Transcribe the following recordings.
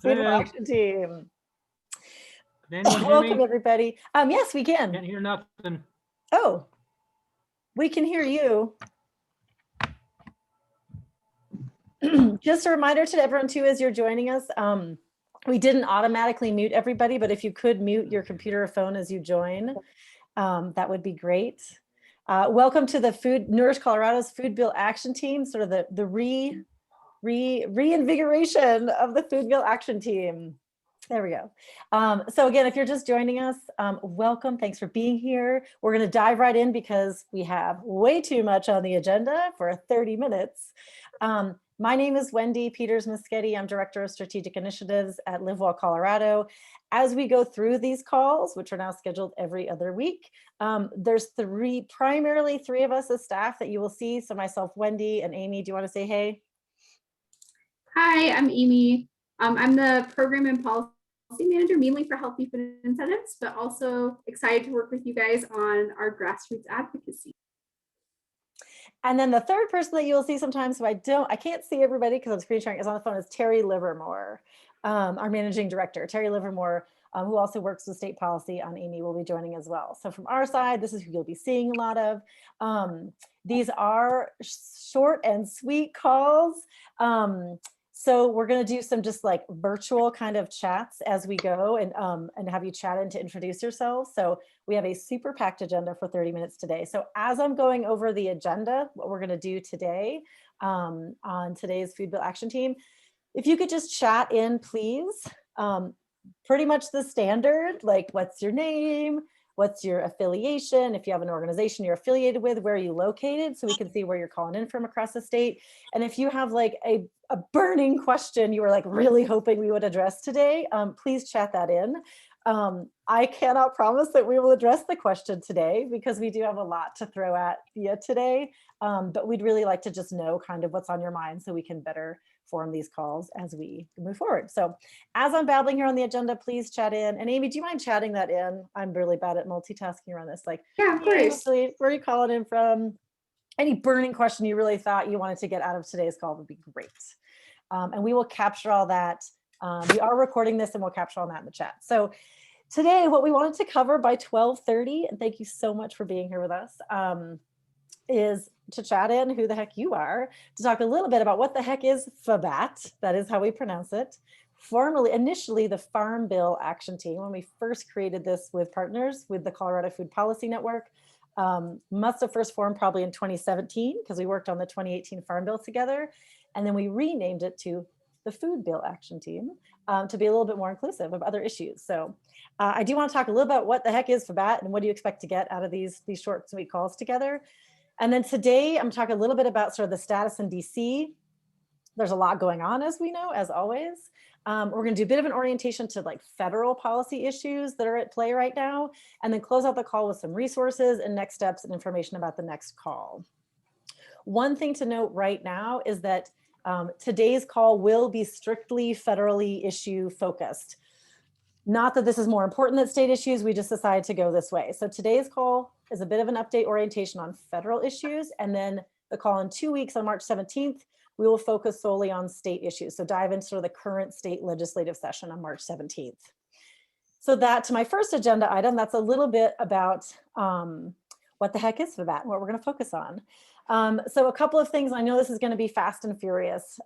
Food Bill Action Team. Can anyone hear Welcome, me? everybody. Yes, we can. Can't hear nothing. Oh, we can hear you. Just a reminder to everyone too, as you're joining us, we didn't automatically mute everybody, but if you could mute your computer or phone as you join, that would be great. Welcome to the Nourish Colorado's Food Bill Action Team, sort of the reinvigoration of the Food Bill Action Team. There we go. So again, if you're just joining us, welcome. Thanks for being here. We're going to dive right in because we have way too much on the agenda for 30 minutes. My name is Wendy Peters-Muschetti. I'm Director of Strategic Initiatives at Livermore, Colorado. As we go through these calls, which are now scheduled every other week, there's primarily three of us as staff that you will see. So myself, Wendy, and Amy. Do you want to say hey? Hi, I'm Amy. I'm the Program and Policy Manager, mainly for healthy food incentives, but also excited to work with you guys on our grassroots advocacy. And then the third person that you will see sometimes, who I can't see everybody because I'm screen sharing, is on the phone, is Terry Livermore, our Managing Director. Terry Livermore, who also works with state policy on Amy, will be joining as well. So from our side, this is who you'll be seeing a lot of. These are short and sweet calls. So we're going to do some just like virtual kind of chats as we go and have you chat in to introduce yourselves. So we have a super packed agenda for 30 minutes today. So as I'm going over the agenda, what we're going to do today on today's Food Bill Action Team, if you could just chat in, please. Pretty much the standard, like what's your name? What's your affiliation? If you have an organization you're affiliated with, where are you located? So we can see where you're calling in from across the state. And if you have like a burning question you were like really hoping we would address today, please chat that in. I cannot promise that we will address the question today because we do have a lot to throw at you today. But we'd really like to just know kind of what's on your mind so we can better form these calls as we move forward. So as I'm babbling here on the agenda, please chat in. And Amy, do you mind chatting that in? I'm really bad at multitasking around this. Like, yeah, of course. Where are you calling in from? Any burning question you really thought you wanted to get out of today's call would be great. And we will capture all that. We are recording this and we'll capture all that in the chat. So today, what we wanted to cover by 12:30, and thank you so much for being here with us, is to chat in who the heck you are, to talk a little bit about what the heck is FBAT, that is how we pronounce it. Initially the Farm Bill Action Team, when we first created this with partners with the Colorado Food Policy Network, must have first formed probably in 2017 because we worked on the 2018 Farm Bill together. And then we renamed it to the Food Bill Action Team to be a little bit more inclusive of other issues. So I do want to talk a little about what the heck is FBAT and what do you expect to get out of these short, sweet calls together. And then today I'm talking a little bit about sort of the status in DC. There's a lot going on, as we know, as always. We're going to do a bit of an orientation to like federal policy issues that are at play right now, and then close out the call with some resources and next steps and information about the next call. One thing to note right now is that today's call will be strictly federally issue focused. Not that this is more important than state issues, we just decided to go this way. So today's call is a bit of an update orientation on federal issues, and then the call in 2 weeks on March 17th, we will focus solely on state issues. So dive into sort of the current state legislative session on March 17th. So that to my first agenda item, that's a little bit about what the heck is FBAT and what we're going to focus on. So a couple of things, I know this is going to be fast and furious.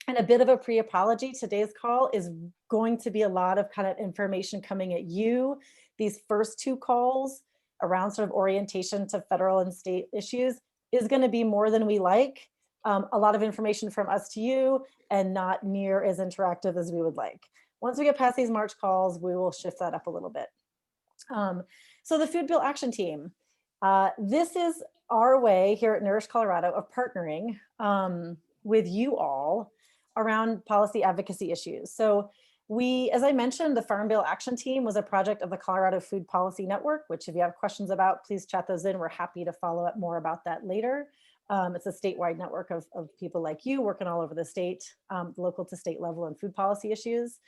And a bit of a pre-apology, today's call is going to be a lot of kind of information coming at you. These first two calls around sort of orientation to federal and state issues is going to be more than we like. A lot of information from us to you and not near as interactive as we would like. Once we get past these March calls, we will shift that up a little bit. So the Food Bill Action Team, this is our way here at Nourish Colorado of partnering with you all around policy advocacy issues. So we, as I mentioned, the Farm Bill Action Team was a project of the Colorado Food Policy Network, which if you have questions about, please chat those in. We're happy to follow up more about that later. It's a statewide network of people like you working all over the state, local to state level and food policy issues.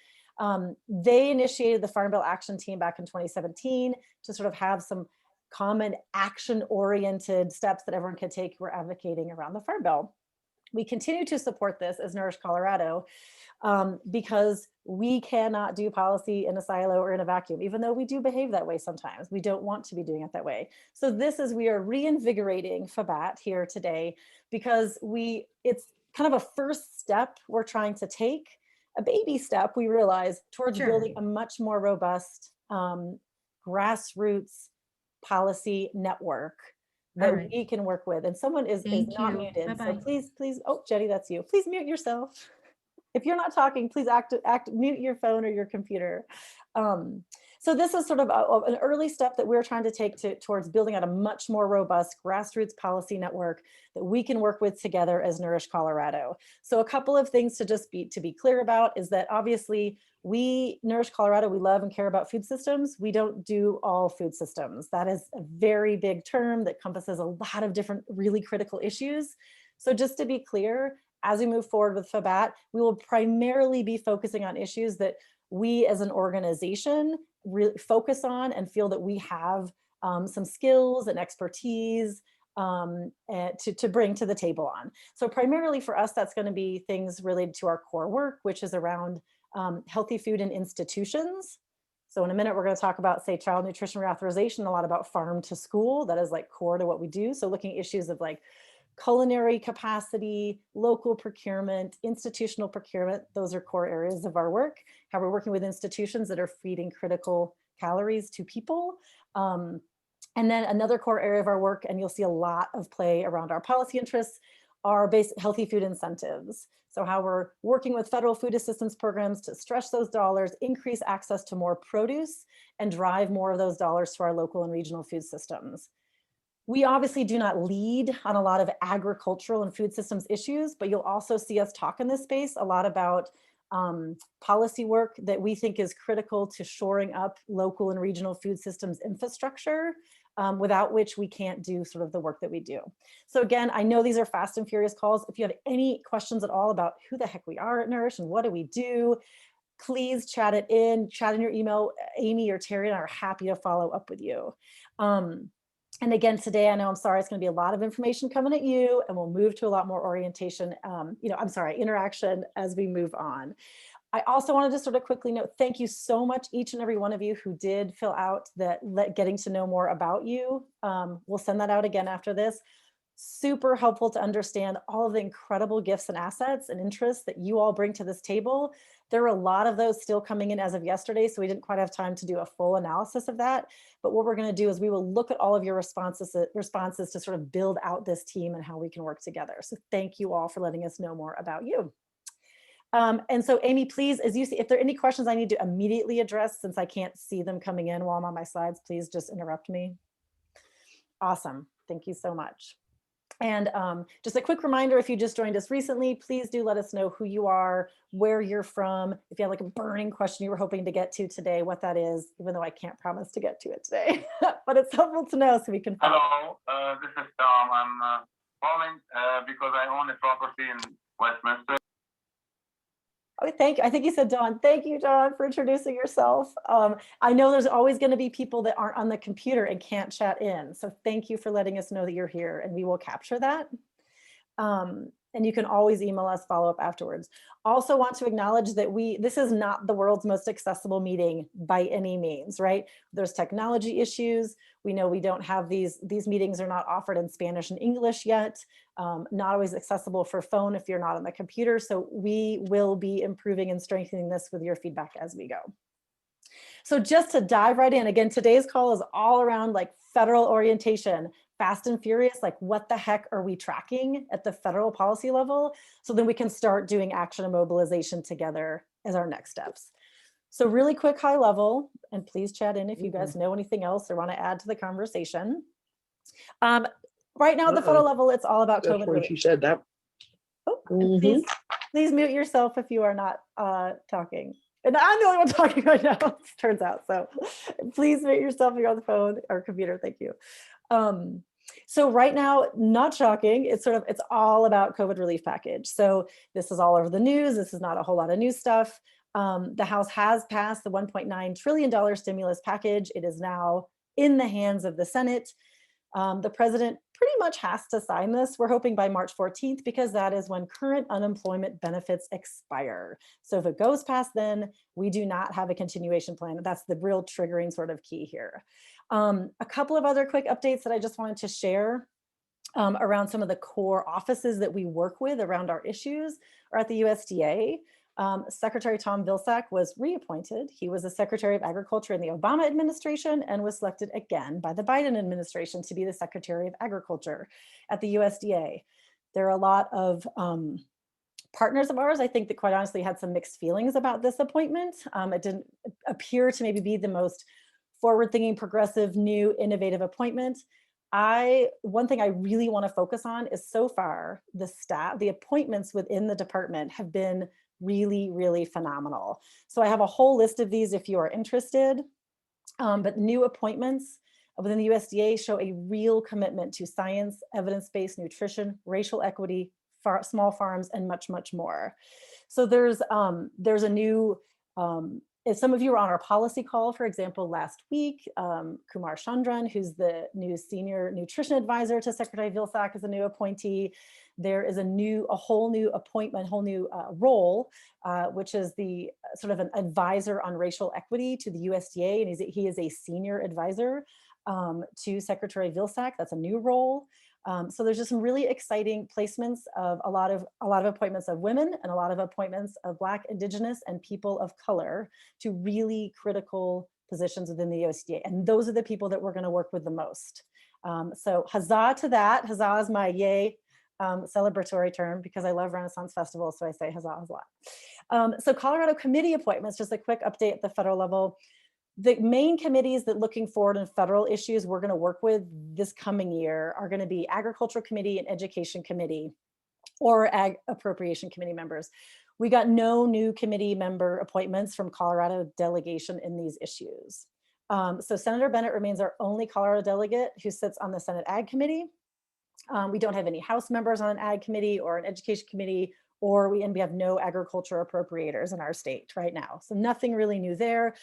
They initiated the Farm Bill Action Team back in 2017 to sort of have some common action-oriented steps that everyone could take who are advocating around the Farm Bill. We continue to support this as Nourish Colorado because we cannot do policy in a silo or in a vacuum, even though we do behave that way sometimes. We don't want to be doing it that way. So we are reinvigorating FBAT here today because it's kind of a first step we're trying to take, a baby step, we realize, towards building a much more robust grassroots policy network that we can work with. And someone is not muted. So please, oh, Jetty, that's you. Please mute yourself. If you're not talking, please mute your phone or your computer. So this is sort of an early step that we're trying to take towards building out a much more robust grassroots policy network that we can work with together as Nourish Colorado. So a couple of things to be clear about is that obviously Nourish Colorado, we love and care about food systems. We don't do all food systems. That is a very big term that encompasses a lot of different really critical issues. So just to be clear, as we move forward with FBAT, we will primarily be focusing on issues that we as an organization really focus on and feel that we have some skills and expertise to bring to the table on. So primarily for us, that's going to be things related to our core work, which is around healthy food in institutions. So in a minute, we're going to talk about, say, child nutrition reauthorization, a lot about farm to school. That is like core to what we do. So looking at issues of like culinary capacity, local procurement, institutional procurement, those are core areas of our work. How we're working with institutions that are feeding critical calories to people. And then another core area of our work, and you'll see a lot of play around our policy interests, are basic healthy food incentives. So how we're working with federal food assistance programs to stretch those dollars, increase access to more produce, and drive more of those dollars to our local and regional food systems. We obviously do not lead on a lot of agricultural and food systems issues, but you'll also see us talk in this space a lot about policy work that we think is critical to shoring up local and regional food systems infrastructure, without which we can't do sort of the work that we do. So again, I know these are fast and furious calls. If you have any questions at all about who the heck we are at Nourish and what do we do, please chat in your email. Amy or Terry and I are happy to follow up with you. And again, today, I know, I'm sorry, it's going to be a lot of information coming at you, and we'll move to a lot more orientation, interaction as we move on. I also wanted to sort of quickly note, thank you so much, each and every one of you who did fill out getting to know more about you. We'll send that out again after this. Super helpful to understand all of the incredible gifts and assets and interests that you all bring to this table. There are a lot of those still coming in as of yesterday, so we didn't quite have time to do a full analysis of that. But what we're going to do is we will look at all of your responses to sort of build out this team and how we can work together. So thank you all for letting us know more about you. And so Amy, please, as you see, if there are any questions I need to immediately address, since I can't see them coming in while I'm on my slides, please just interrupt me. Awesome. Thank you so much. And just a quick reminder, if you just joined us recently, please do let us know who you are, where you're from. If you have like a burning question you were hoping to get to today, what that is, even though I can't promise to get to it today, but it's helpful to know so we can. Hello, this is Tom. I'm calling because I own a property in Westminster. Okay, thank you. I think you said Dawn. Thank you, Dawn, for introducing yourself. I know there's always going to be people that aren't on the computer and can't chat in. So thank you for letting us know that you're here, and we will capture that. And you can always email us follow-up afterwards. Also want to acknowledge that this is not the world's most accessible meeting by any means, right? There's technology issues. We know we don't have these meetings are not offered in Spanish and English yet. Not always accessible for phone if you're not on the computer. So we will be improving and strengthening this with your feedback as we go. So just to dive right in, again, today's call is all around like federal orientation, fast and furious, like what the heck are we tracking at the federal policy level? So then we can start doing action and mobilization together as our next steps. So really quick high level, and please chat in if you guys know anything else or want to add to the conversation. Right now at the federal level, it's all about COVID relief. She said that. Oh, please mute yourself if you are not talking. And I'm the only one talking right now, turns out. So please mute yourself if you're on the phone or computer. Thank you. So right now, not shocking, it's all about COVID relief package. So this is all over the news. This is not a whole lot of new stuff. The House has passed the $1.9 trillion stimulus package. It is now in the hands of the Senate. The president pretty much has to sign this. We're hoping by March 14th, because that is when current unemployment benefits expire. So if it goes past then, we do not have a continuation plan. That's the real triggering sort of key here. A couple of other quick updates that I just wanted to share around some of the core offices that we work with around our issues are at the USDA. Secretary Tom Vilsack was reappointed. He was the Secretary of Agriculture in the Obama administration and was selected again by the Biden administration to be the Secretary of Agriculture at the USDA. There are a lot of partners of ours, I think, that quite honestly had some mixed feelings about this appointment. It didn't appear to maybe be the most forward-thinking, progressive, new, innovative appointment. One thing I really want to focus on is so far the appointments within the department have been really, really phenomenal. So I have a whole list of these if you are interested, but new appointments within the USDA show a real commitment to science, evidence-based nutrition, racial equity, small farms, and much, much more. So there's a new, if some of you were on our policy call, for example, last week, Kumar Chandran, who's the new senior nutrition advisor to Secretary Vilsack, is a new appointee. There is a whole new appointment, whole new role, which is the sort of an advisor on racial equity to the USDA, and he is a senior advisor to Secretary Vilsack. That's a new role. So there's just some really exciting placements of a lot of appointments of women and a lot of appointments of Black, Indigenous, and people of color to really critical positions within the USDA. And those are the people that we're going to work with the most. So huzzah to that. Huzzah is my yay celebratory term because I love Renaissance Festival, so I say huzzah a lot. So Colorado committee appointments, just a quick update at the federal level. The main committees that looking forward in federal issues we're going to work with this coming year are going to be Agricultural Committee and Education Committee, or Ag Appropriation Committee members. We got no new committee member appointments from Colorado delegation in these issues. So Senator Bennett remains our only Colorado delegate who sits on the Senate Ag Committee. We don't have any House members on an Ag Committee or an Education Committee, and we have no agriculture appropriators in our state right now. So nothing really new there.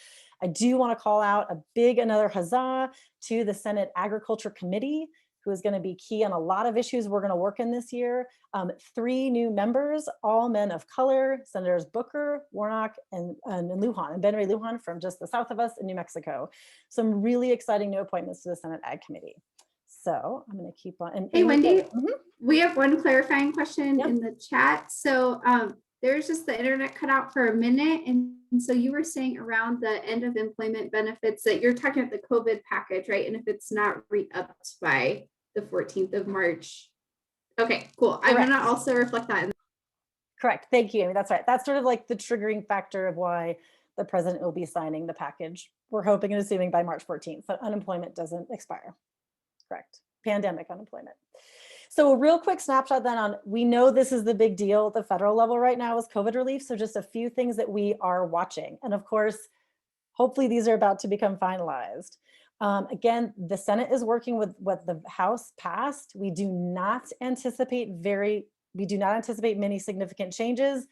I do want to call out another huzzah to the Senate Agriculture Committee, who is going to be key on a lot of issues we're going to work in this year. 3 new members, all men of color, Senators Booker, Warnock, and Lujan, and Ben Ray Lujan from just the south of us in New Mexico. Some really exciting new appointments to the Senate Ag Committee. So I'm going to keep on. Hey, Wendy, we have one clarifying question in the chat. So there's just the internet cut out for a minute. And so you were saying around the end of employment benefits that you're talking about the COVID package, right? And if it's not re-upped by the 14th of March. Okay, cool. I'm going to also reflect that. Correct. Thank you, Amy. That's right. That's sort of like the triggering factor of why the president will be signing the package. We're hoping and assuming by March 14th, that unemployment doesn't expire. Correct. Pandemic unemployment. So a real quick snapshot then on, we know this is the big deal at the federal level right now is COVID relief. So just a few things that we are watching. And of course, hopefully these are about to become finalized. Again, the Senate is working with what the House passed. We do not anticipate many significant changes,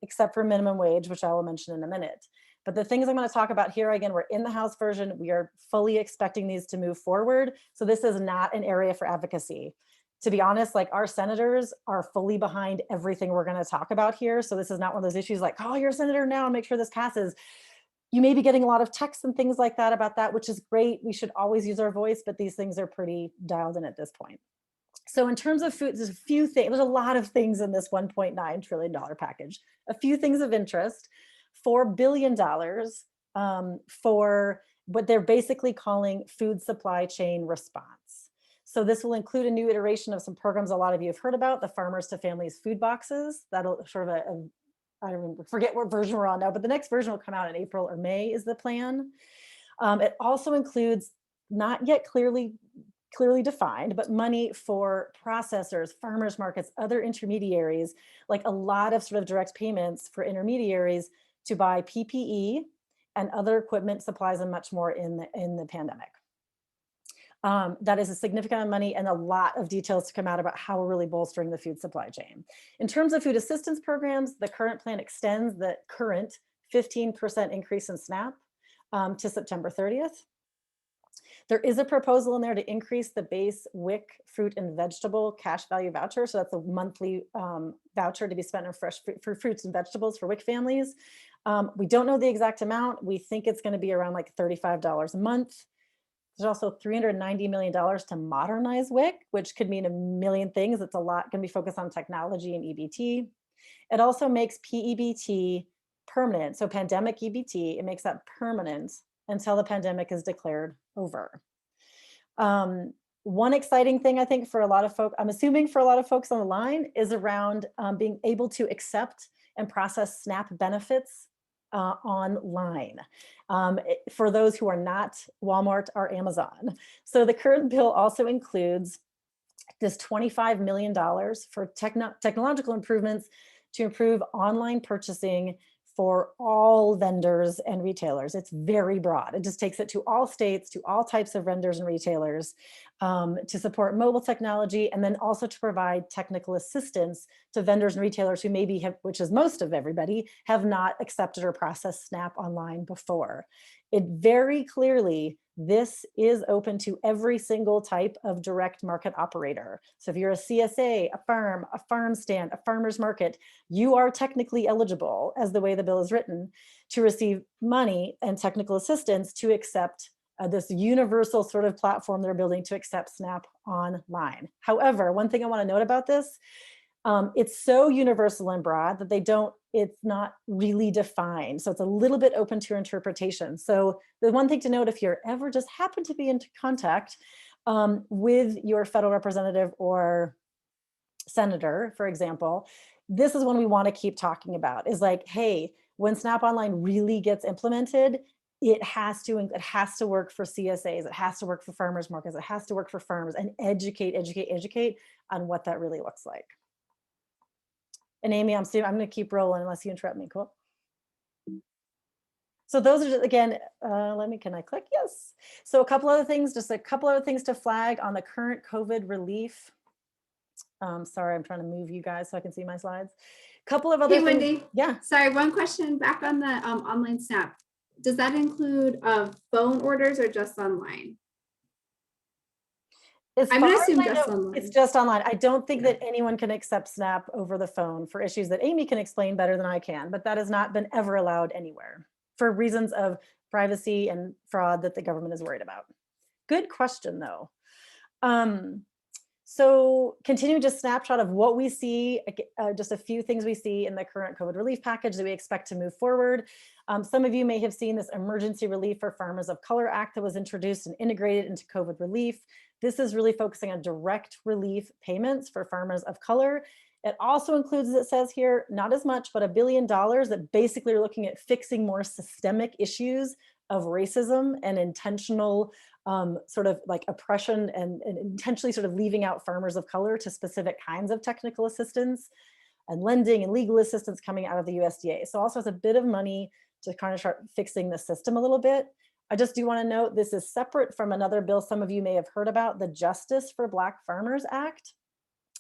except for minimum wage, which I will mention in a minute. But the things I'm going to talk about here, again, we're in the House version. We are fully expecting these to move forward. So this is not an area for advocacy. To be honest, like our senators are fully behind everything we're going to talk about here. So this is not one of those issues like, oh, you're a senator now and make sure this passes. You may be getting a lot of texts and things like that about that, which is great. We should always use our voice, but these things are pretty dialed in at this point. So in terms of food, there's a few things, there's a lot of things in this $1.9 trillion package. A few things of interest. $4 billion for what they're basically calling food supply chain response. So this will include a new iteration of some programs a lot of you have heard about, the Farmers to Families food boxes. That'll sort of I don't forget what version we're on now, but the next version will come out in April or May is the plan. It also includes, not yet clearly defined, but money for processors, farmers markets, other intermediaries, like a lot of sort of direct payments for intermediaries to buy PPE and other equipment, supplies, and much more in the pandemic. That is a significant amount of money and a lot of details to come out about how we're really bolstering the food supply chain. In terms of food assistance programs, the current plan extends the current 15% increase in SNAP to September 30th. There is a proposal in there to increase the base WIC fruit and vegetable cash value voucher. So that's a monthly voucher to be spent on for fruits and vegetables for WIC families. We don't know the exact amount. We think it's going to be around like $35 a month. There's also $390 million to modernize WIC, which could mean a million things. It's a lot going to be focused on technology and EBT. It also makes PEBT permanent. So pandemic EBT, it makes that permanent until the pandemic is declared over. One exciting thing I think for a lot of folks, I'm assuming for a lot of folks on the line, is around being able to accept and process SNAP benefits online for those who are not Walmart or Amazon. So the current bill also includes this $25 million for technological improvements to improve online purchasing for all vendors and retailers. It's very broad. It just takes it to all states, to all types of vendors and retailers, to support mobile technology, and then also to provide technical assistance to vendors and retailers who maybe have, which is most of everybody, have not accepted or processed SNAP online before. It very clearly, this is open to every single type of direct market operator. So if you're a CSA, a farm stand, a farmer's market, you are technically eligible, as the way the bill is written, to receive money and technical assistance to accept this universal sort of platform they're building to accept SNAP online. However, one thing I want to note about this, it's so universal and broad that it's not really defined. So it's a little bit open to interpretation. So the one thing to note, if you're ever just happen to be in contact with your federal representative or senator, for example, this is one we want to keep talking about, is like, hey, when SNAP Online really gets implemented, it has to work for CSAs, it has to work for farmers markets, it has to work for firms, and educate on what that really looks like. And Amy, I'm going to keep rolling unless you interrupt me. Cool. So those are just, again, can I click? Yes. So a couple other things to flag on the current COVID relief. Sorry, I'm trying to move you guys so I can see my slides. Couple of other things. Wendy. Yeah. Sorry, one question back on the online SNAP. Does that include phone orders or just online? I'm going to assume just online. It's just online. I don't think that anyone can accept SNAP over the phone for issues that Amy can explain better than I can, but that has not been ever allowed anywhere for reasons of privacy and fraud that the government is worried about. Good question, though. So continuing just snapshot of what we see, just a few things we see in the current COVID relief package that we expect to move forward. Some of you may have seen this Emergency Relief for Farmers of Color Act that was introduced and integrated into COVID relief. This is really focusing on direct relief payments for farmers of color. It also includes, as it says here, not as much, but $1 billion that basically are looking at fixing more systemic issues of racism and intentional sort of like oppression and intentionally sort of leaving out farmers of color to specific kinds of technical assistance and lending and legal assistance coming out of the USDA. So also has a bit of money to kind of start fixing the system a little bit. I just do want to note this is separate from another bill some of you may have heard about, the Justice for Black Farmers Act.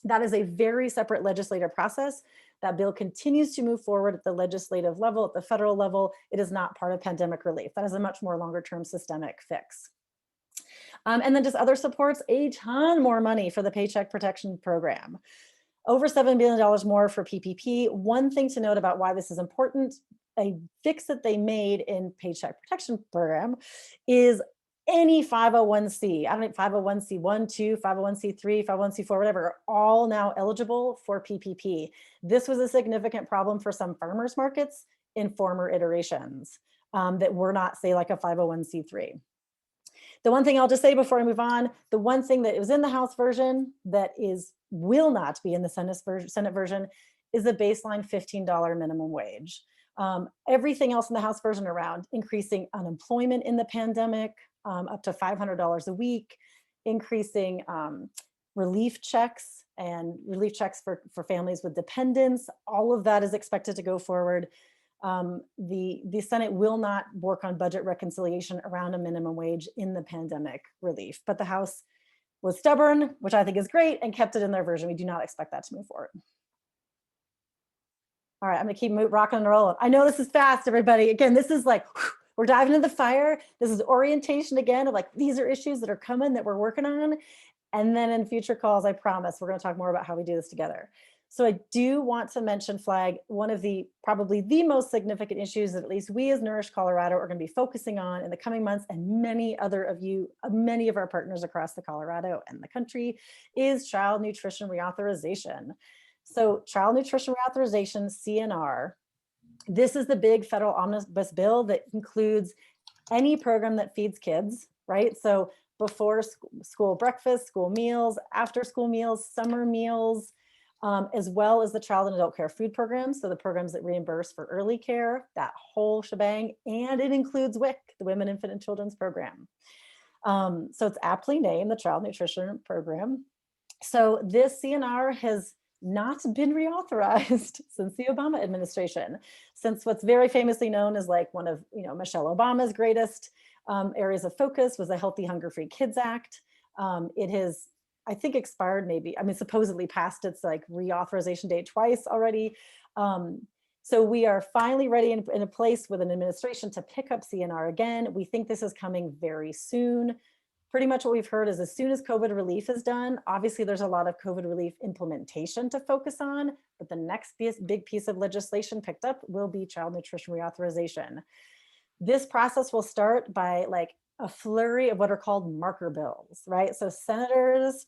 That is a very separate legislative process. That bill continues to move forward at the legislative level, at the federal level. It is not part of pandemic relief. That is a much more longer term systemic fix. And then just other supports, a ton more money for the Paycheck Protection Program. Over $7 billion more for PPP. One thing to note about why this is important, a fix that they made in Paycheck Protection Program is any 501c, I don't know, 501c1, 2, 501c3, 501c4, whatever, are all now eligible for PPP. This was a significant problem for some farmers markets in former iterations that were not, say, like a 501c3. The one thing I'll just say before I move on, the one thing that was in the House version that will not be in the Senate version is the baseline $15 minimum wage. Everything else in the House version around increasing unemployment in the pandemic, up to $500 a week, increasing relief checks and relief checks for families with dependents, all of that is expected to go forward. The Senate will not work on budget reconciliation around a minimum wage in the pandemic relief, but the House was stubborn, which I think is great, and kept it in their version. We do not expect that to move forward. All right, I'm gonna keep rocking and rolling. I know this is fast, everybody. Again, this is like we're diving into the fire. This is orientation again of like, these are issues that are coming that we're working on. And then in future calls, I promise we're going to talk more about how we do this together. So I do want to mention, Flag, one of the probably the most significant issues that at least we as Nourish Colorado are going to be focusing on in the coming months, and many of our partners across the Colorado and the country, is child nutrition reauthorization. So child nutrition reauthorization, CNR, this is the big federal omnibus bill that includes any program that feeds kids, right? So before school breakfast, school meals, after school meals, summer meals, as well as the child and adult care food programs. So the programs that reimburse for early care, that whole shebang, and it includes WIC, the Women, Infant, and Children's Program. So it's aptly named the Child Nutrition Program. So this CNR has not been reauthorized since the Obama administration, since what's very famously known as like one of Michelle Obama's greatest areas of focus was the Healthy Hunger-Free Kids Act. It has, I think, expired maybe, I mean, supposedly passed its like reauthorization date twice already. So we are finally ready in a place with an administration to pick up CNR again. We think this is coming very soon. Pretty much what we've heard is as soon as COVID relief is done, obviously there's a lot of COVID relief implementation to focus on, but the next big piece of legislation picked up will be child nutrition reauthorization. This process will start by like a flurry of what are called marker bills, right? So senators,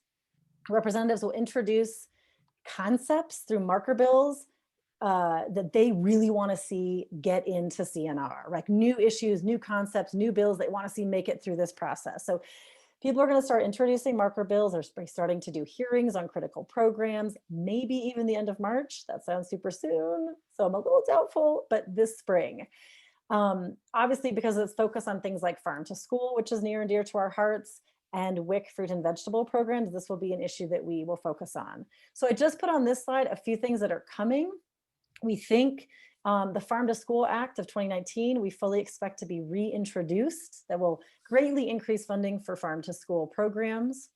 representatives will introduce concepts through marker bills that they really want to see get into CNR, like new issues, new concepts, new bills they want to see make it through this process. So people are going to start introducing marker bills. They're starting to do hearings on critical programs, maybe even the end of March. That sounds super soon. So I'm a little doubtful, but this spring. Obviously, because it's focused on things like farm to school, which is near and dear to our hearts, and WIC fruit and vegetable programs, this will be an issue that we will focus on. So I just put on this slide a few things that are coming. We think the Farm to School Act of 2019, we fully expect to be reintroduced. That will greatly increase funding for farm to school programs.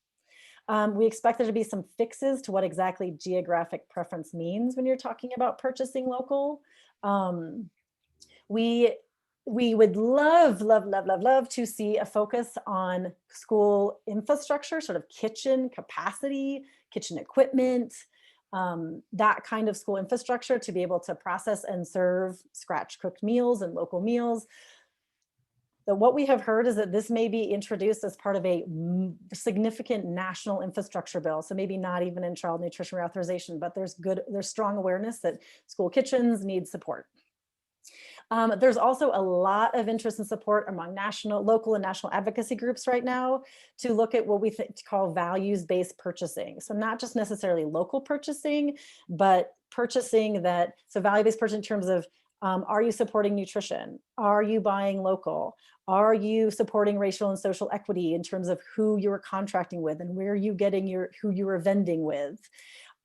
We expect there to be some fixes to what exactly geographic preference means when you're talking about purchasing local. We would love to see a focus on school infrastructure, sort of kitchen capacity, kitchen equipment, that kind of school infrastructure to be able to process and serve scratch cooked meals and local meals. But what we have heard is that this may be introduced as part of a significant national infrastructure bill. So maybe not even in child nutrition reauthorization, but there's strong awareness that school kitchens need support. There's also a lot of interest and support among local and national advocacy groups right now to look at what we call values-based purchasing. So not just necessarily local purchasing, but purchasing so value-based purchasing in terms of, are you supporting nutrition? Are you buying local? Are you supporting racial and social equity in terms of who you're contracting with and where you getting who you are vending with?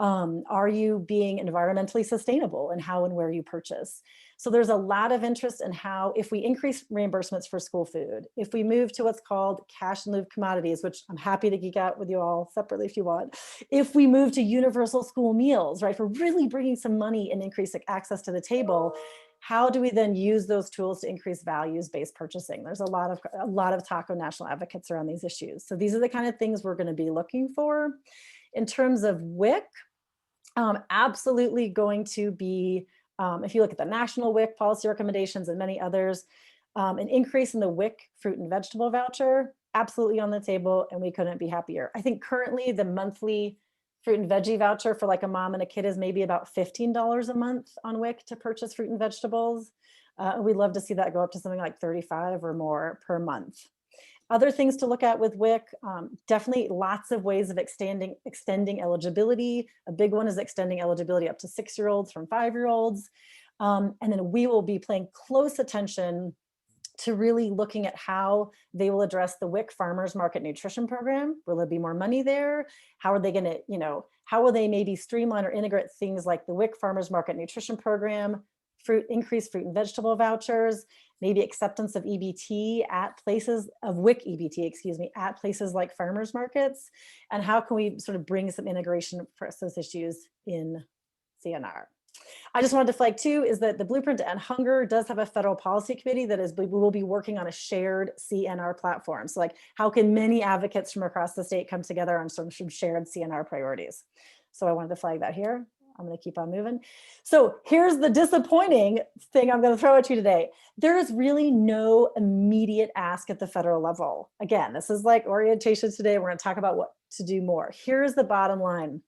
Are you being environmentally sustainable in how and where you purchase? So there's a lot of interest in how, if we increase reimbursements for school food, if we move to what's called cash in lieu of commodities, which I'm happy to geek out with you all separately if you want, if we move to universal school meals, right, for really bringing some money and increasing access to the table, how do we then use those tools to increase values-based purchasing? There's a lot of talk of national advocates around these issues. So these are the kind of things we're going to be looking for. In terms of WIC, absolutely going to be, if you look at the national WIC policy recommendations and many others, an increase in the WIC fruit and vegetable voucher, absolutely on the table, and we couldn't be happier. I think currently the monthly fruit and veggie voucher for like a mom and a kid is maybe about $15 a month on WIC to purchase fruit and vegetables. We'd love to see that go up to something like $35 or more per month. Other things to look at with WIC, definitely lots of ways of extending eligibility. A big one is extending eligibility up to 6-year-olds from 5-year-olds. And then we will be paying close attention to really looking at how they will address the WIC Farmers Market Nutrition Program. Will there be more money there? How are they going to, how will they maybe streamline or integrate things like the WIC Farmers Market Nutrition Program, increased fruit and vegetable vouchers, maybe acceptance of EBT at places of WIC EBT, at places like farmers markets, and how can we sort of bring some integration for those issues in CNR? I just wanted to flag too is that the Blueprint to End Hunger does have a federal policy committee that we will be working on a shared CNR platform. So like, how can many advocates from across the state come together on some shared CNR priorities? So I wanted to flag that here. I'm going to keep on moving. So here's the disappointing thing I'm going to throw at you today. There is really no immediate ask at the federal level. Again, this is like orientation today. We're going to talk about what to do more. Here's the bottom line.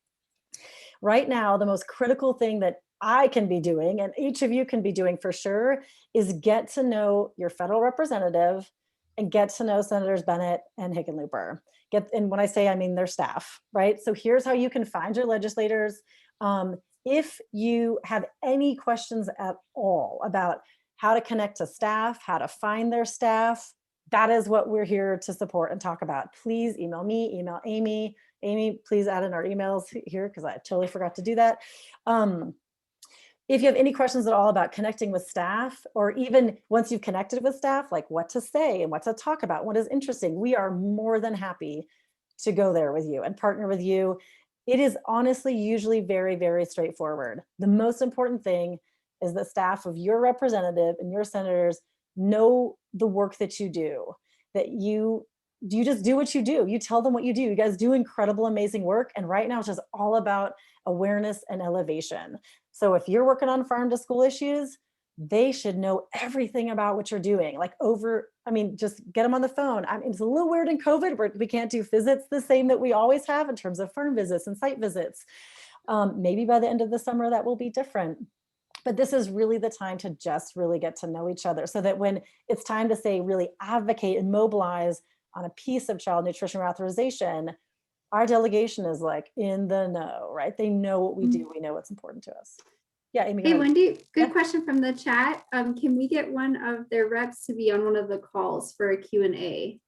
Right now, the most critical thing that I can be doing, and each of you can be doing for sure, is get to know your federal representative and get to know Senators Bennett and Hickenlooper. And when I say, I mean their staff, right? So here's how you can find your legislators. If you have any questions at all about how to connect to staff, how to find their staff, that is what we're here to support and talk about. Please email me, email Amy. Amy, please add in our emails here because I totally forgot to do that. If you have any questions at all about connecting with staff, or even once you've connected with staff, like what to say and what to talk about, what is interesting, we are more than happy to go there with you and partner with you. It is honestly usually very, very straightforward. The most important thing is the staff of your representative and your senators know the work that you do, that you just do what you do. You tell them what you do. You guys do incredible, amazing work. And right now it's just all about awareness and elevation. So if you're working on farm to school issues, they should know everything about what you're doing. Just get them on the phone. It's a little weird in COVID where we can't do visits the same that we always have in terms of farm visits and site visits. Maybe by the end of the summer that will be different. But this is really the time to just really get to know each other so that when it's time to say really advocate and mobilize on a piece of child nutrition reauthorization, our delegation is like in the know, right? They know what we do. We know what's important to us. Yeah, Amy. Hey, Wendy, good question from the chat. Can we get one of their reps to be on one of the calls for a Q&A?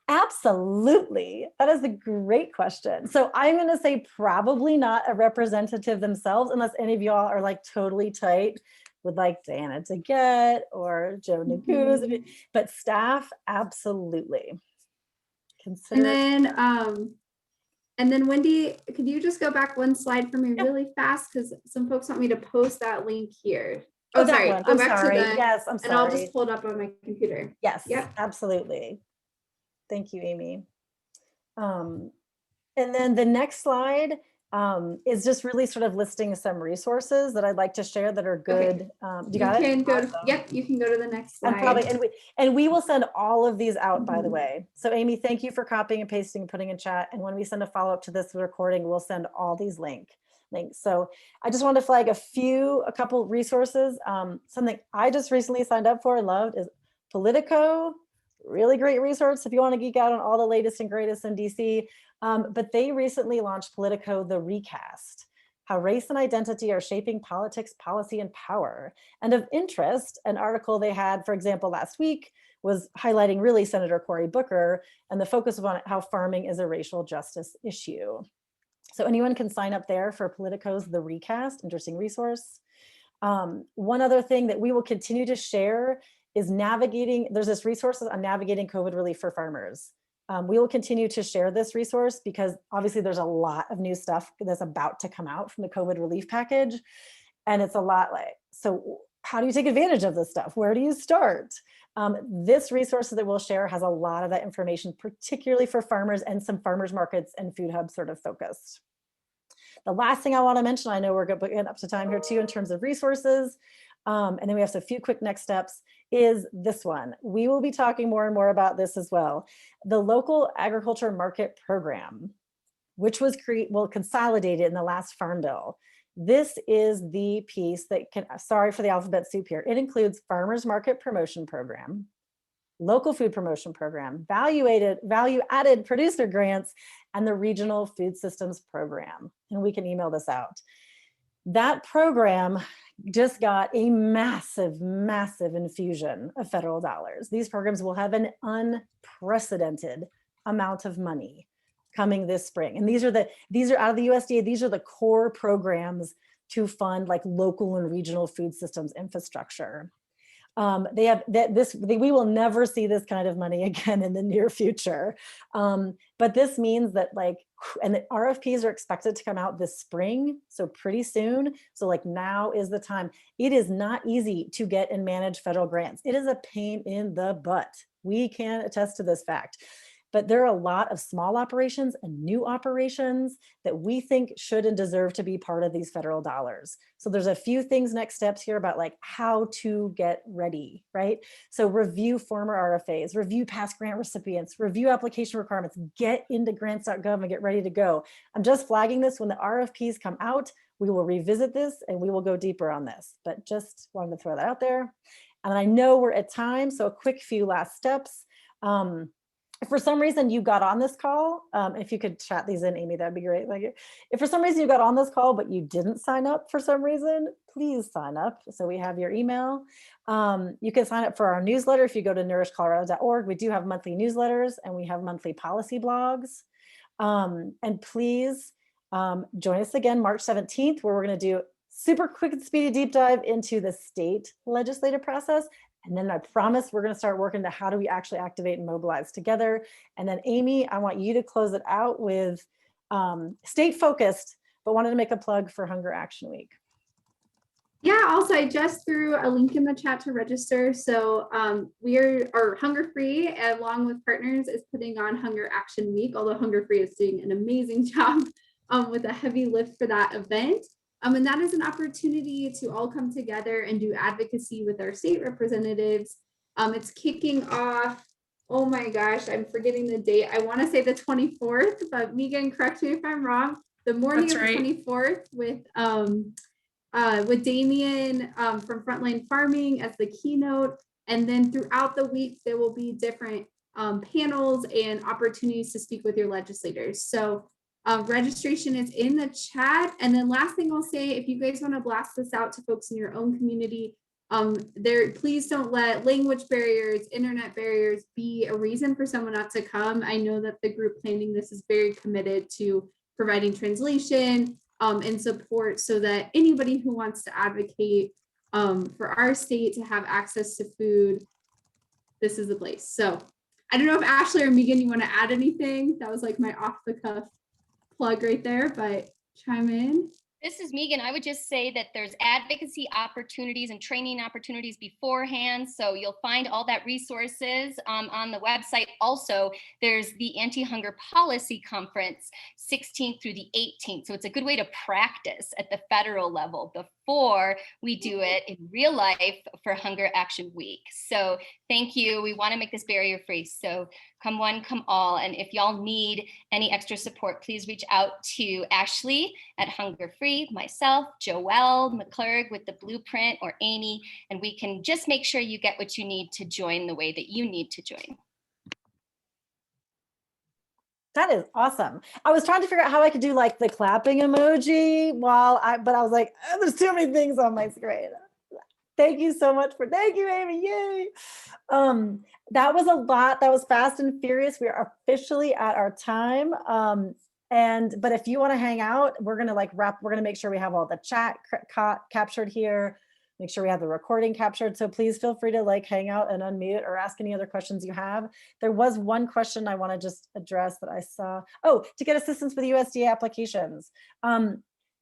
Absolutely. That is a great question. So I'm going to say probably not a representative themselves, unless any of y'all are like totally tight with like Diana DeGette or Joe Naguz, but staff, absolutely. Consider. And then Wendy, could you just go back one slide for me really fast? Because some folks want me to post that link here. Oh, sorry. Go back to the, yes, I'm sorry. And I'll just pull it up on my computer. Yes, yep. Absolutely. Thank you, Amy. And then the next slide is just really sort of listing some resources that I'd like to share that are good. Okay. You got it? Go to, yep, you can go to the next slide. And we will send all of these out, by the way. So Amy, thank you for copying and pasting and putting in chat. And when we send a follow-up to this recording, we'll send all these links. So I just wanted to flag a couple resources. Something I just recently signed up for and loved is Politico. Really great resource if you want to geek out on all the latest and greatest in DC. But they recently launched Politico, The Recast, How Race and Identity Are Shaping Politics, Policy, and Power. And of interest, an article they had, for example, last week was highlighting really Senator Cory Booker and the focus on how farming is a racial justice issue. So anyone can sign up there for Politico's The Recast, interesting resource. One other thing that we will continue to share is there's this resource on navigating COVID relief for farmers. We will continue to share this resource because obviously there's a lot of new stuff that's about to come out from the COVID relief package. And it's a lot so how do you take advantage of this stuff? Where do you start? This resource that we'll share has a lot of that information, particularly for farmers and some farmers markets and food hubs sort of focused. The last thing I want to mention, I know we're getting up to time here too in terms of resources, and then we have a few quick next steps, is this one. We will be talking more and more about this as well. The Local Agriculture Market Program, which was consolidated in the last Farm Bill. This is the piece that sorry for the alphabet soup here. It includes Farmers Market Promotion Program, Local Food Promotion Program, value-added producer grants, and the Regional Food Systems Program. And we can email this out. That program just got a massive, massive infusion of federal dollars. These programs will have an unprecedented amount of money coming this spring. And these are out of the USDA, these are the core programs to fund like local and regional food systems infrastructure. We will never see this kind of money again in the near future. But this means that like And the RFPs are expected to come out this spring, so pretty soon. So like now is the time. It is not easy to get and manage federal grants. It is a pain in the butt. We can attest to this fact. But there are a lot of small operations and new operations that we think should and deserve to be part of these federal dollars. So there's a few things, next steps here about like how to get ready, right? So review former RFAs, review past grant recipients, review application requirements, get into grants.gov and get ready to go. I'm just flagging this. When the RFPs come out, we will revisit this and we will go deeper on this, but just wanted to throw that out there. And I know we're at time, so a quick few last steps. If for some reason you got on this call, if you could chat these in, Amy, that'd be great. Like, if for some reason you got on this call, but you didn't sign up for some reason, please sign up. So we have your email. You can sign up for our newsletter if you go to nourishcolorado.org. We do have monthly newsletters and we have monthly policy blogs. And please join us again March 17th, where we're going to do super quick and speedy deep dive into the state legislative process. And then I promise we're going to start working to how do we actually activate and mobilize together. And then Amy, I want you to close it out with state focused, but wanted to make a plug for Hunger Action Week. Yeah, also I just threw a link in the chat to register. So Hunger Free, along with partners, is putting on Hunger Action Week, although Hunger Free is doing an amazing job with a heavy lift for that event. And that is an opportunity to all come together and do advocacy with our state representatives. It's kicking off, oh my gosh, I'm forgetting the date. I want to say the 24th, but Megan, correct me if I'm wrong. The morning of the 24th with Damien from Frontline Farming as the keynote. And then throughout the week, there will be different panels and opportunities to speak with your legislators. So registration is in the chat. And then last thing I'll say, if you guys want to blast this out to folks in your own community, please don't let language barriers, internet barriers be a reason for someone not to come. I know that the group planning this is very committed to providing translation and support so that anybody who wants to advocate for our state to have access to food, this is the place. So I don't know if Ashley or Megan, you want to add anything? That was like my off the cuff plug right there, but chime in. This is Megan. I would just say that there's advocacy opportunities and training opportunities beforehand. So you'll find all that resources on the website. Also, there's the Anti-Hunger Policy Conference, 16th through the 18th. So it's a good way to practice at the federal level before we do it in real life for Hunger Action Week. So thank you. We want to make this barrier free. So come one, come all. And if y'all need any extra support, please reach out to Ashley at Hunger Free, myself, Joelle McClurg with the Blueprint, or Amy, and we can just make sure you get what you need to join the way that you need to join. That is awesome. I was trying to figure out how I could do like the clapping emoji but I was like, oh, there's too many things on my screen. Thank you so much thank you, Amy, yay. That was a lot, that was fast and furious. We are officially at our time. But if you want to hang out, we're going to make sure we have all the chat captured here, make sure we have the recording captured. So please feel free to like hang out and unmute or ask any other questions you have. There was one question I want to just address that I saw. Oh, to get assistance with USDA applications.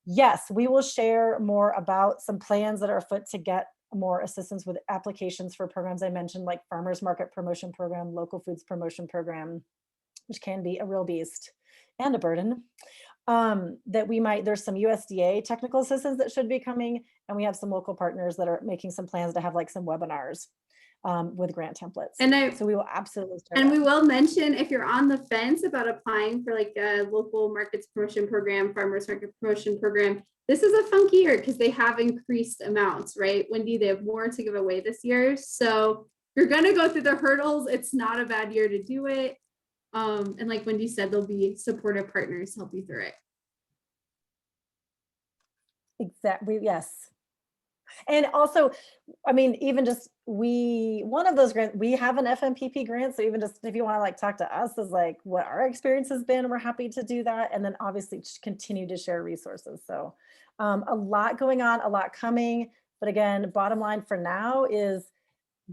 Yes, we will share more about some plans that are afoot to get more assistance with applications for programs I mentioned, like Farmers Market Promotion Program, Local Foods Promotion Program, which can be a real beast and a burden. There's some USDA technical assistance that should be coming, and we have some local partners that are making some plans to have like some webinars with grant templates. So we will absolutely start. And we will mention, if you're on the fence about applying for like a local markets promotion program, farmers market promotion program, this is a funky year because they have increased amounts, right? Wendy, they have more to give away this year. So you're going to go through the hurdles. It's not a bad year to do it. And like Wendy said, there'll be supportive partners help you through it. Exactly, yes. And also, I mean, even just one of those grants, we have an FMPP grant. So even just if you want to like talk to us as like what our experience has been, we're happy to do that. And then obviously continue to share resources. So a lot going on, a lot coming. But again, bottom line for now is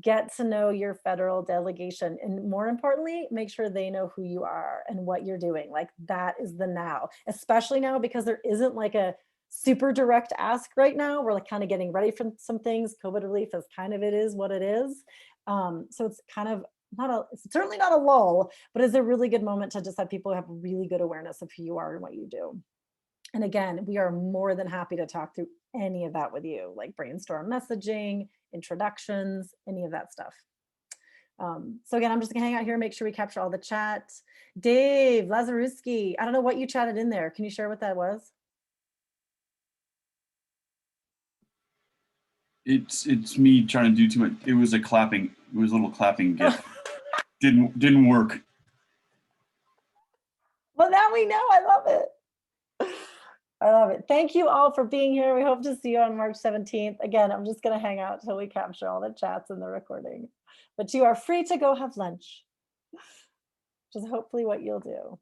get to know your federal delegation, and more importantly, make sure they know who you are and what you're doing. Like that is the now, especially now because there isn't like a super direct ask right now. We're like kind of getting ready for some things. COVID relief is kind of, it is what it is. So it's kind of it's certainly not a lull, but it's a really good moment to just have people have really good awareness of who you are and what you do. And again, we are more than happy to talk through any of that with you, like brainstorm messaging, introductions, any of that stuff. So again, I'm just gonna hang out here, make sure we capture all the chat. Dave Lazaruski, I don't know what you chatted in there. Can you share what that was? It's me trying to do too much. It was a little clapping gif. Didn't work. Well, now we know. I love it. I love it. Thank you all for being here. We hope to see you on March 17th. Again, I'm just going to hang out till we capture all the chats and the recording. But you are free to go have lunch, which is hopefully what you'll do.